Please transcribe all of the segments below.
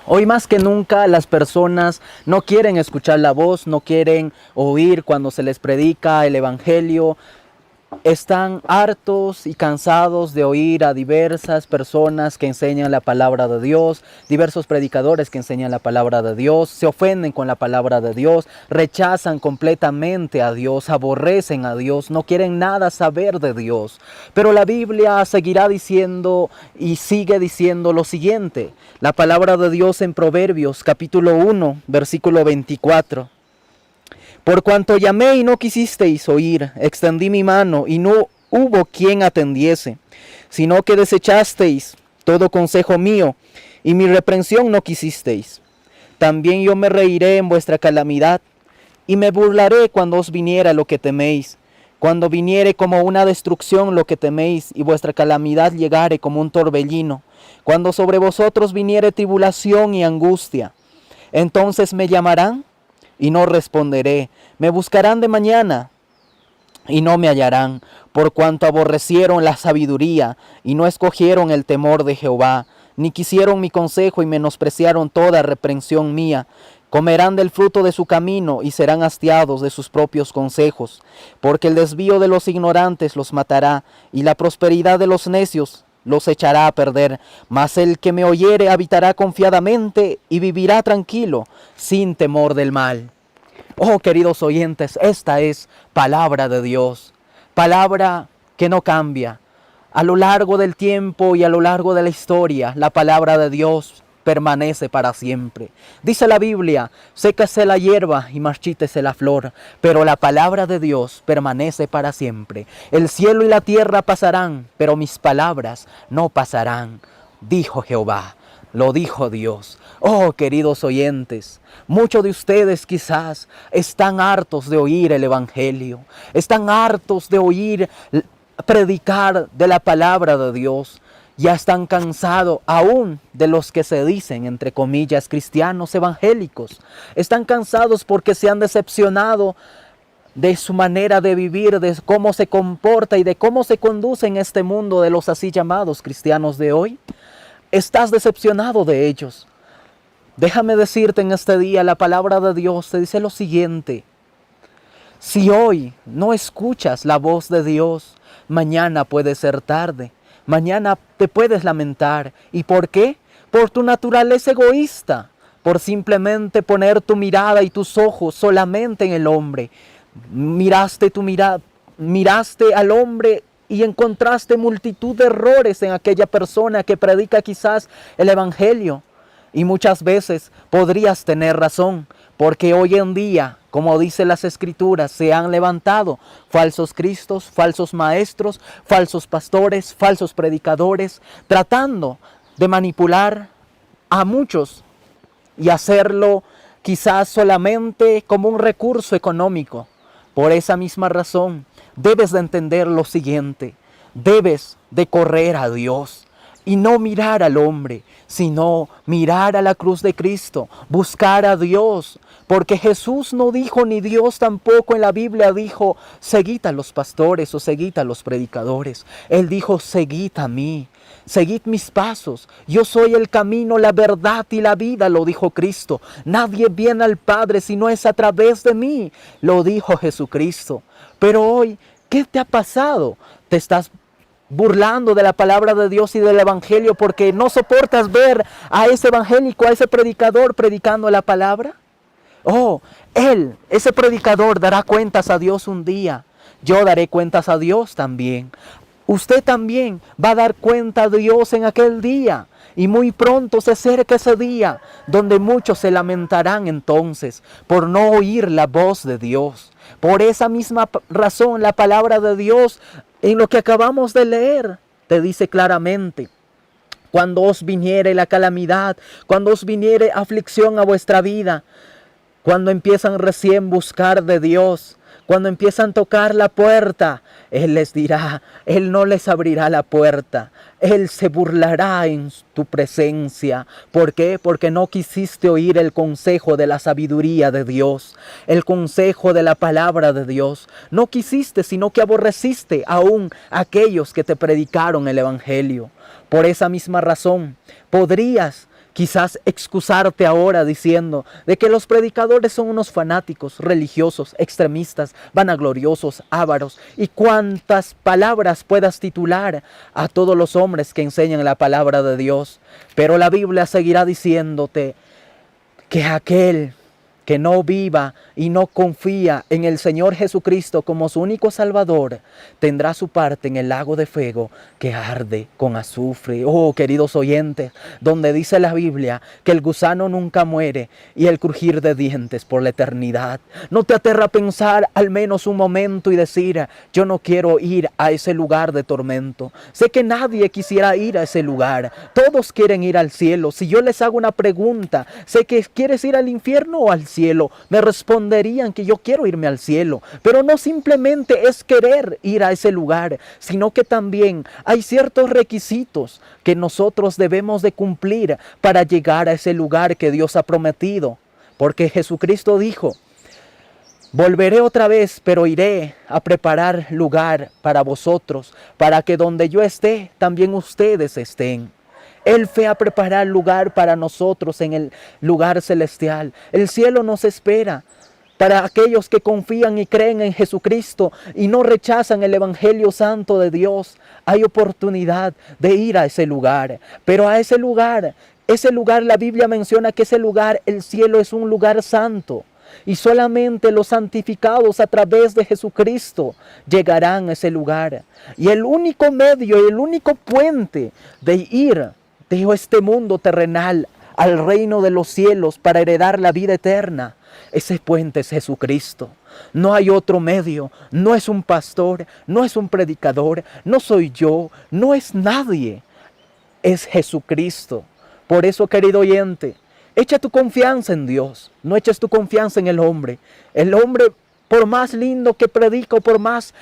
Hoy más que nunca las personas no quieren escuchar la voz, no quieren oír cuando se les predica el evangelio. Están hartos y cansados de oír a diversas personas que enseñan la palabra de Dios, diversos predicadores que enseñan la palabra de Dios, se ofenden con la palabra de Dios, rechazan completamente a Dios, aborrecen a Dios, no quieren nada saber de Dios. Pero la Biblia seguirá diciendo y sigue diciendo lo siguiente. La palabra de Dios en Proverbios capítulo 1, versículo 24. Por cuanto llamé y no quisisteis oír, extendí mi mano y no hubo quien atendiese, sino que desechasteis todo consejo mío y mi reprensión no quisisteis. También yo me reiré en vuestra calamidad y me burlaré cuando os viniera lo que teméis, cuando viniere como una destrucción lo que teméis y vuestra calamidad llegare como un torbellino, cuando sobre vosotros viniere tribulación y angustia. Entonces me llamarán y no responderé. Me buscarán de mañana y no me hallarán, por cuanto aborrecieron la sabiduría y no escogieron el temor de Jehová, ni quisieron mi consejo y menospreciaron toda reprensión mía. Comerán del fruto de su camino y serán hastiados de sus propios consejos, porque el desvío de los ignorantes los matará y la prosperidad de los necios los echará a perder. Mas el que me oyere habitará confiadamente y vivirá tranquilo, sin temor del mal. Oh, queridos oyentes, esta es palabra de Dios, palabra que no cambia. A lo largo del tiempo y a lo largo de la historia, la palabra de Dios permanece para siempre. Dice la Biblia, sécase la hierba y marchítese la flor, pero la palabra de Dios permanece para siempre. El cielo y la tierra pasarán, pero mis palabras no pasarán, dijo Jehová. Lo dijo Dios. Oh, queridos oyentes, muchos de ustedes quizás están hartos de oír el evangelio, están hartos de oír predicar de la palabra de Dios. Ya están cansados aún de los que se dicen, entre comillas, cristianos evangélicos. Están cansados porque se han decepcionado de su manera de vivir, de cómo se comporta y de cómo se conduce en este mundo de los así llamados cristianos de hoy. Estás decepcionado de ellos. Déjame decirte en este día, la palabra de Dios te dice lo siguiente. Si hoy no escuchas la voz de Dios, mañana puede ser tarde. Mañana te puedes lamentar. ¿Y por qué? Por tu naturaleza egoísta. Por simplemente poner tu mirada y tus ojos solamente en el hombre. Miraste al hombre y encontraste multitud de errores en aquella persona que predica quizás el evangelio. Y muchas veces podrías tener razón, porque hoy en día, como dice las Escrituras, se han levantado falsos cristos, falsos maestros, falsos pastores, falsos predicadores, tratando de manipular a muchos y hacerlo quizás solamente como un recurso económico. Por esa misma razón, debes de entender lo siguiente, debes de correr a Dios y no mirar al hombre, sino mirar a la cruz de Cristo, buscar a Dios, porque Jesús no dijo, ni Dios tampoco en la Biblia dijo, seguid a los pastores o seguid a los predicadores. Él dijo, seguid a mí. Seguid mis pasos, yo soy el camino, la verdad y la vida, lo dijo Cristo. Nadie viene al Padre si no es a través de mí, lo dijo Jesucristo. Pero hoy, ¿qué te ha pasado? ¿Te estás burlando de la palabra de Dios y del evangelio porque no soportas ver a ese evangélico, a ese predicador predicando la palabra? Oh, ese predicador dará cuentas a Dios un día. Yo daré cuentas a Dios también. Usted también va a dar cuenta a Dios en aquel día. Y muy pronto se acerca ese día donde muchos se lamentarán entonces por no oír la voz de Dios. Por esa misma razón la palabra de Dios en lo que acabamos de leer te dice claramente. Cuando os viniere la calamidad, cuando os viniere aflicción a vuestra vida, cuando empiezan recién a buscar de Dios, cuando empiezan a tocar la puerta, Él les dirá, Él no les abrirá la puerta. Él se burlará en tu presencia. ¿Por qué? Porque no quisiste oír el consejo de la sabiduría de Dios, el consejo de la palabra de Dios. No quisiste, sino que aborreciste aún a aquellos que te predicaron el evangelio. Por esa misma razón, podrías Quizás excusarte ahora diciendo de que los predicadores son unos fanáticos, religiosos, extremistas, vanagloriosos, ávaros y cuantas palabras puedas titular a todos los hombres que enseñan la palabra de Dios. Pero la Biblia seguirá diciéndote que aquel que no viva y no confía en el Señor Jesucristo como su único Salvador, tendrá su parte en el lago de fuego que arde con azufre. Oh, queridos oyentes, donde dice la Biblia que el gusano nunca muere y el crujir de dientes por la eternidad. ¿No te aterra pensar al menos un momento y decir, yo no quiero ir a ese lugar de tormento? Sé que nadie quisiera ir a ese lugar. Todos quieren ir al cielo. Si yo les hago una pregunta, sé que ¿quieres ir al infierno o al cielo? Me responderían que yo quiero irme al cielo, pero no simplemente es querer ir a ese lugar, sino que también hay ciertos requisitos que nosotros debemos de cumplir para llegar a ese lugar que Dios ha prometido, porque Jesucristo dijo: volveré otra vez, pero iré a preparar lugar para vosotros, para que donde yo esté, también ustedes estén. Él fue a preparar lugar para nosotros en el lugar celestial. El cielo nos espera para aquellos que confían y creen en Jesucristo y no rechazan el Evangelio Santo de Dios. Hay oportunidad de ir a ese lugar, pero a ese lugar la Biblia menciona que ese lugar, el cielo, es un lugar santo. Y solamente los santificados a través de Jesucristo llegarán a ese lugar. Y el único medio y el único puente de ir de este mundo terrenal al reino de los cielos para heredar la vida eterna, ese puente es Jesucristo. No hay otro medio, no es un pastor, no es un predicador, no soy yo, no es nadie, es Jesucristo. Por eso, querido oyente, echa tu confianza en Dios, no eches tu confianza en el hombre. El hombre, por más lindo que predica, o por más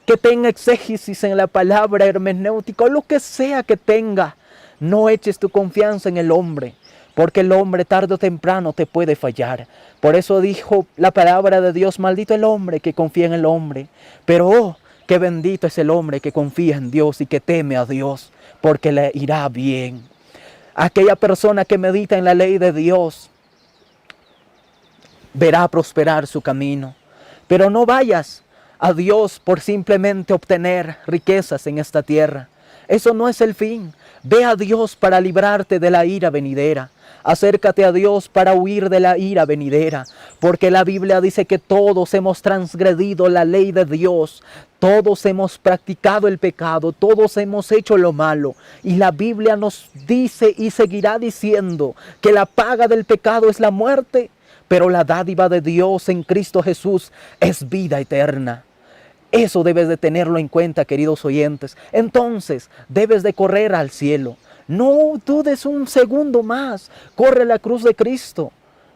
que tenga exégesis en la palabra, hermenéutica, o lo que sea que tenga, no eches tu confianza en el hombre, porque el hombre tarde o temprano te puede fallar. Por eso dijo la palabra de Dios: maldito el hombre que confía en el hombre. Pero oh, qué bendito es el hombre que confía en Dios y que teme a Dios, porque le irá bien. Aquella persona que medita en la ley de Dios verá prosperar su camino. Pero no vayas a Dios por simplemente obtener riquezas en esta tierra. Eso no es el fin. Ve a Dios para librarte de la ira venidera. Acércate a Dios para huir de la ira venidera, porque la Biblia dice que todos hemos transgredido la ley de Dios, todos hemos practicado el pecado, todos hemos hecho lo malo. Y la Biblia nos dice y seguirá diciendo que la paga del pecado es la muerte, pero la dádiva de Dios en Cristo Jesús es vida eterna. Eso debes de tenerlo en cuenta, queridos oyentes. Entonces, debes de correr al cielo. No dudes un segundo más. Corre a la cruz de Cristo.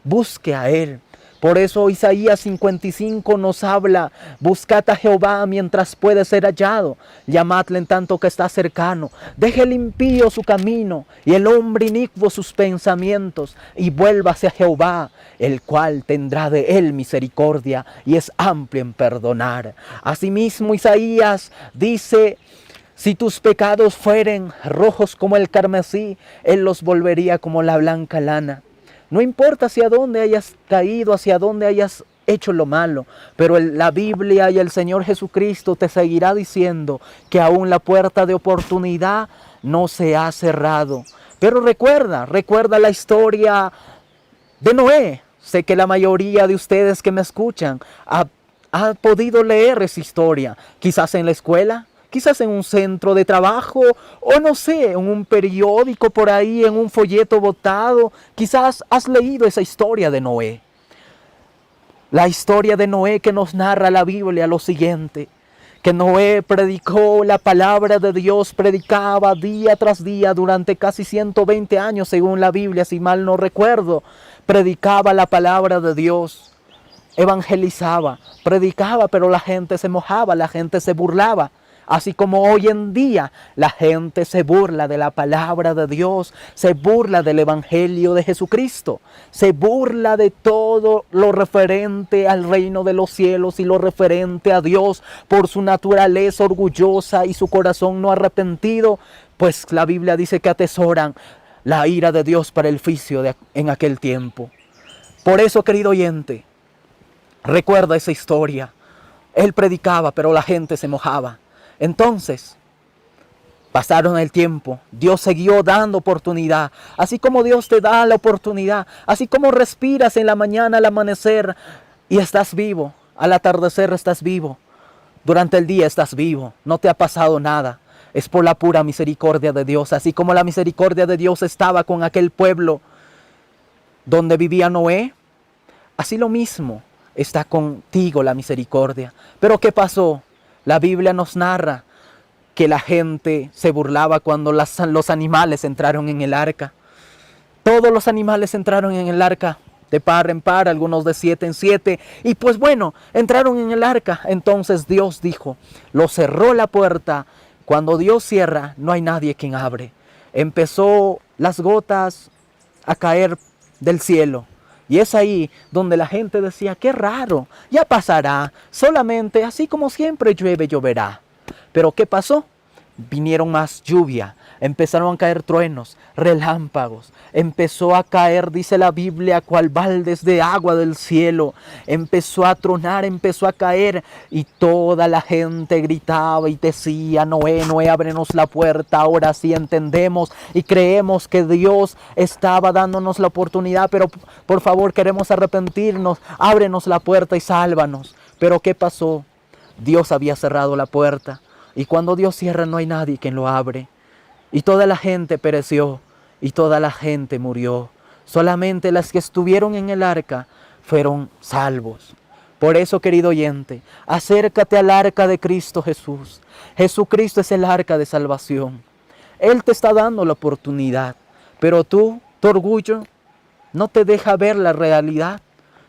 Busque a Él. Por eso Isaías 55 nos habla: buscad a Jehová mientras puede ser hallado, llamadle en tanto que está cercano. Deje el impío su camino y el hombre inicuo sus pensamientos, y vuélvase a Jehová, el cual tendrá de él misericordia y es amplio en perdonar. Asimismo Isaías dice: si tus pecados fueren rojos como el carmesí, Él los volvería como la blanca lana. No importa hacia dónde hayas caído, hacia dónde hayas hecho lo malo, pero la Biblia y el Señor Jesucristo te seguirá diciendo que aún la puerta de oportunidad no se ha cerrado. Pero recuerda la historia de Noé. Sé que la mayoría de ustedes que me escuchan ha podido leer esa historia, quizás en la escuela, quizás en un centro de trabajo, o no sé, en un periódico por ahí, en un folleto botado. Quizás has leído esa historia de Noé. La historia de Noé que nos narra la Biblia lo siguiente: que Noé predicó la palabra de Dios, predicaba día tras día durante casi 120 años, según la Biblia, si mal no recuerdo. Predicaba la palabra de Dios, evangelizaba, predicaba, pero la gente se mojaba, la gente se burlaba. Así como hoy en día la gente se burla de la palabra de Dios, se burla del Evangelio de Jesucristo, se burla de todo lo referente al reino de los cielos y lo referente a Dios por su naturaleza orgullosa y su corazón no arrepentido. Pues la Biblia dice que atesoran la ira de Dios para el juicio en aquel tiempo. Por eso, querido oyente, recuerda esa historia. Él predicaba, pero la gente se mojaba. Entonces, pasaron el tiempo, Dios siguió dando oportunidad, así como Dios te da la oportunidad, así como respiras en la mañana al amanecer y estás vivo, al atardecer estás vivo, durante el día estás vivo, no te ha pasado nada, es por la pura misericordia de Dios, así como la misericordia de Dios estaba con aquel pueblo donde vivía Noé, así lo mismo está contigo la misericordia. Pero ¿qué pasó? La Biblia nos narra que la gente se burlaba cuando los animales entraron en el arca. Todos los animales entraron en el arca, de par en par, algunos de 7 en 7. Y pues bueno, entraron en el arca. Entonces Dios dijo, lo cerró la puerta. Cuando Dios cierra, no hay nadie quien abre. Empezó las gotas a caer del cielo. Y es ahí donde la gente decía, qué raro, ya pasará, solamente así como siempre llueve, lloverá. Pero ¿qué pasó? Vinieron más lluvia, empezaron a caer truenos, relámpagos, empezó a caer, dice la Biblia, cual baldes de agua del cielo, empezó a tronar, empezó a caer y toda la gente gritaba y decía, Noé, Noé, ábrenos la puerta, ahora sí entendemos y creemos que Dios estaba dándonos la oportunidad, pero por favor queremos arrepentirnos, ábrenos la puerta y sálvanos. Pero ¿qué pasó? Dios había cerrado la puerta. Y cuando Dios cierra no hay nadie quien lo abre. Y toda la gente pereció y toda la gente murió. Solamente las que estuvieron en el arca fueron salvos. Por eso, querido oyente, acércate al arca de Cristo Jesús. Jesucristo es el arca de salvación. Él te está dando la oportunidad, pero tú, tu orgullo, no te deja ver la realidad.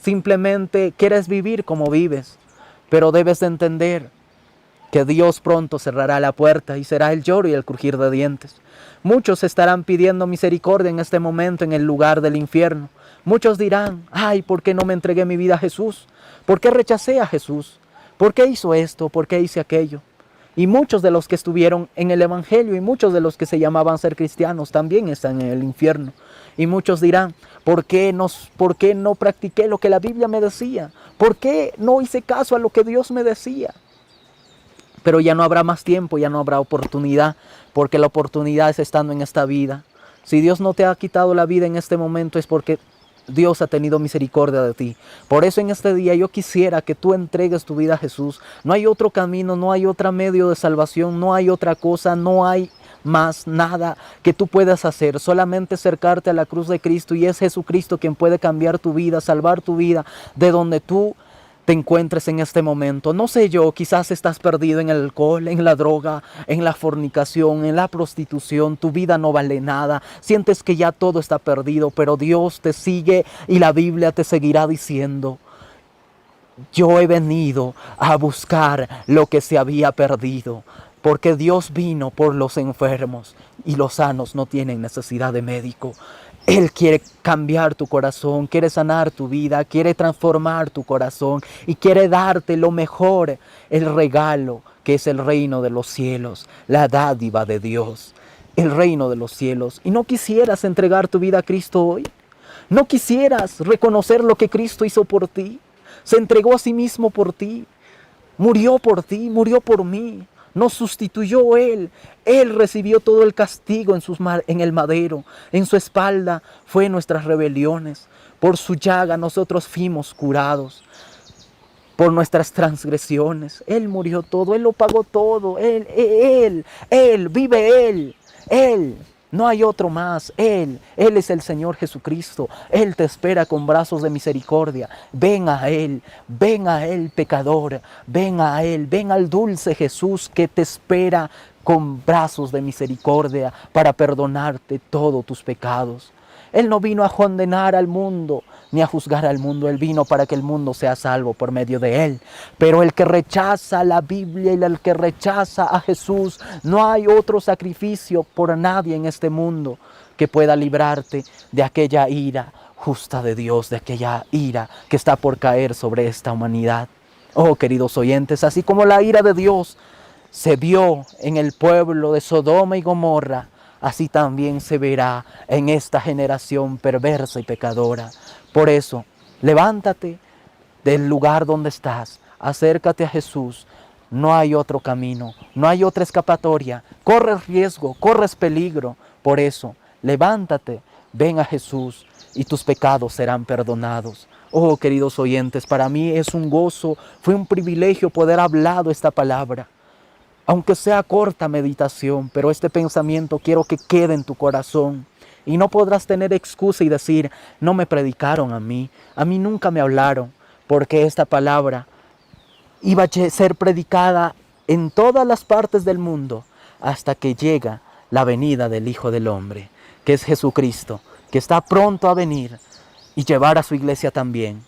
Simplemente quieres vivir como vives, pero debes de entender que Dios pronto cerrará la puerta y será el lloro y el crujir de dientes. Muchos estarán pidiendo misericordia en este momento en el lugar del infierno. Muchos dirán, ay, ¿por qué no me entregué mi vida a Jesús? ¿Por qué rechacé a Jesús? ¿Por qué hizo esto? ¿Por qué hice aquello? Y muchos de los que estuvieron en el Evangelio y muchos de los que se llamaban ser cristianos también están en el infierno. Y muchos dirán, ¿por qué no practiqué lo que la Biblia me decía? ¿Por qué no hice caso a lo que Dios me decía? Pero ya no habrá más tiempo, ya no habrá oportunidad, porque la oportunidad es estando en esta vida. Si Dios no te ha quitado la vida en este momento es porque Dios ha tenido misericordia de ti. Por eso en este día yo quisiera que tú entregues tu vida a Jesús. No hay otro camino, no hay otro medio de salvación, no hay otra cosa, no hay más nada que tú puedas hacer. Solamente acercarte a la cruz de Cristo y es Jesucristo quien puede cambiar tu vida, salvar tu vida de donde tú te encuentres en este momento. No sé yo, quizás estás perdido en el alcohol, en la droga, en la fornicación, en la prostitución. Tu vida no vale nada. Sientes que ya todo está perdido, pero Dios te sigue y la Biblia te seguirá diciendo, yo he venido a buscar lo que se había perdido. Porque Dios vino por los enfermos y los sanos no tienen necesidad de médico. Él quiere cambiar tu corazón, quiere sanar tu vida, quiere transformar tu corazón y quiere darte lo mejor, el regalo que es el reino de los cielos, la dádiva de Dios, el reino de los cielos. ¿Y no quisieras entregar tu vida a Cristo hoy? ¿No quisieras reconocer lo que Cristo hizo por ti? Se entregó a sí mismo por ti, murió por mí. Nos sustituyó Él. Él recibió todo el castigo en el madero. En su espalda fue nuestras rebeliones. Por su llaga nosotros fuimos curados. Por nuestras transgresiones. Él murió todo. Él lo pagó todo. Él, vive Él. No hay otro más. Él es el Señor Jesucristo. Él te espera con brazos de misericordia. Ven a Él pecador. Ven a Él, ven al dulce Jesús que te espera con brazos de misericordia para perdonarte todos tus pecados. Él no vino a condenar al mundo ni a juzgar al mundo. Él vino para que el mundo sea salvo por medio de Él. Pero el que rechaza la Biblia y el que rechaza a Jesús, no hay otro sacrificio por nadie en este mundo que pueda librarte de aquella ira justa de Dios, de aquella ira que está por caer sobre esta humanidad. Oh, queridos oyentes, así como la ira de Dios se vio en el pueblo de Sodoma y Gomorra, así también se verá en esta generación perversa y pecadora. Por eso, levántate del lugar donde estás, acércate a Jesús. No hay otro camino, no hay otra escapatoria. Corres riesgo, corres peligro. Por eso, levántate, ven a Jesús y tus pecados serán perdonados. Oh, queridos oyentes, para mí es un gozo, fue un privilegio poder hablar esta palabra. Aunque sea corta meditación, pero este pensamiento quiero que quede en tu corazón. Y no podrás tener excusa y decir, no me predicaron a mí nunca me hablaron, porque esta palabra iba a ser predicada en todas las partes del mundo hasta que llega la venida del Hijo del Hombre, que es Jesucristo, que está pronto a venir y llevar a su iglesia también.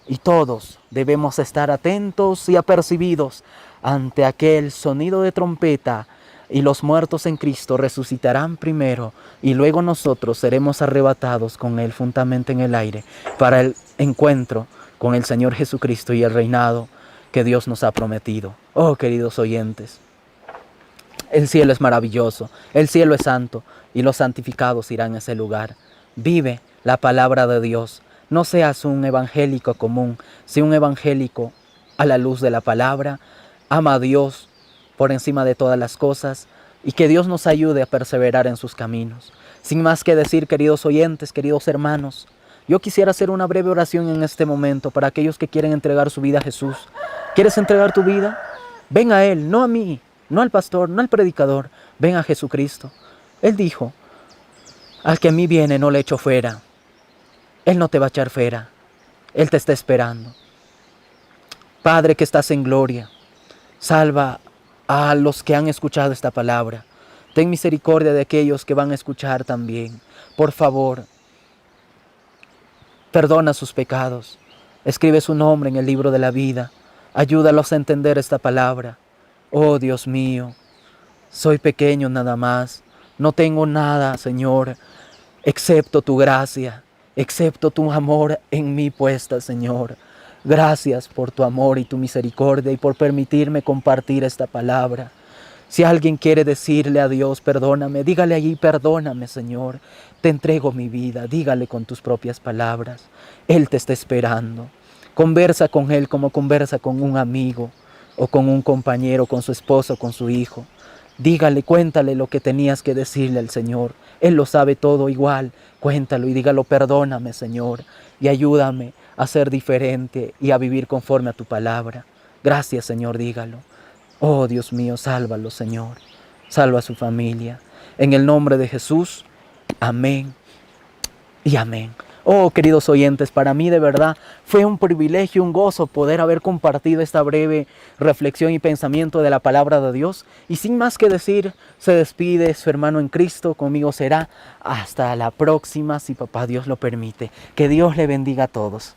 Y todos debemos estar atentos y apercibidos ante aquel sonido de trompeta, y los muertos en Cristo resucitarán primero, y luego nosotros seremos arrebatados con Él juntamente en el aire para el encuentro con el Señor Jesucristo y el reinado que Dios nos ha prometido. Oh, queridos oyentes, el cielo es maravilloso, el cielo es santo, y los santificados irán a ese lugar. Vive la palabra de Dios. No seas un evangélico común, sé un evangélico a la luz de la palabra. Ama a Dios por encima de todas las cosas y que Dios nos ayude a perseverar en sus caminos. Sin más que decir, queridos oyentes, queridos hermanos, yo quisiera hacer una breve oración en este momento para aquellos que quieren entregar su vida a Jesús. ¿Quieres entregar tu vida? Ven a Él, no a mí, no al pastor, no al predicador. Ven a Jesucristo. Él dijo, al que a mí viene no le echo fuera. Él no te va a echar fuera. Él te está esperando. Padre que estás en gloria, salva a los que han escuchado esta palabra. Ten misericordia de aquellos que van a escuchar también. Por favor, perdona sus pecados. Escribe su nombre en el libro de la vida. Ayúdalos a entender esta palabra. Oh Dios mío, soy pequeño nada más. No tengo nada, Señor, excepto tu gracia, excepto tu amor en mí puesta, Señor. Gracias por tu amor y tu misericordia y por permitirme compartir esta palabra. Si alguien quiere decirle a Dios, perdóname, dígale allí, perdóname, Señor. Te entrego mi vida, dígale con tus propias palabras. Él te está esperando. Conversa con Él como conversa con un amigo o con un compañero, con su esposo, con su hijo. Dígale, cuéntale lo que tenías que decirle al Señor. Él lo sabe todo igual. Cuéntalo y dígalo, perdóname, Señor, y ayúdame a ser diferente y a vivir conforme a tu palabra. Gracias, Señor, dígalo. Oh, Dios mío, sálvalo, Señor. Salva a su familia. En el nombre de Jesús, amén y amén. Oh, queridos oyentes, para mí de verdad fue un privilegio, un gozo poder haber compartido esta breve reflexión y pensamiento de la palabra de Dios. Y sin más que decir, se despide su hermano en Cristo. Conmigo será hasta la próxima, si papá Dios lo permite. Que Dios le bendiga a todos.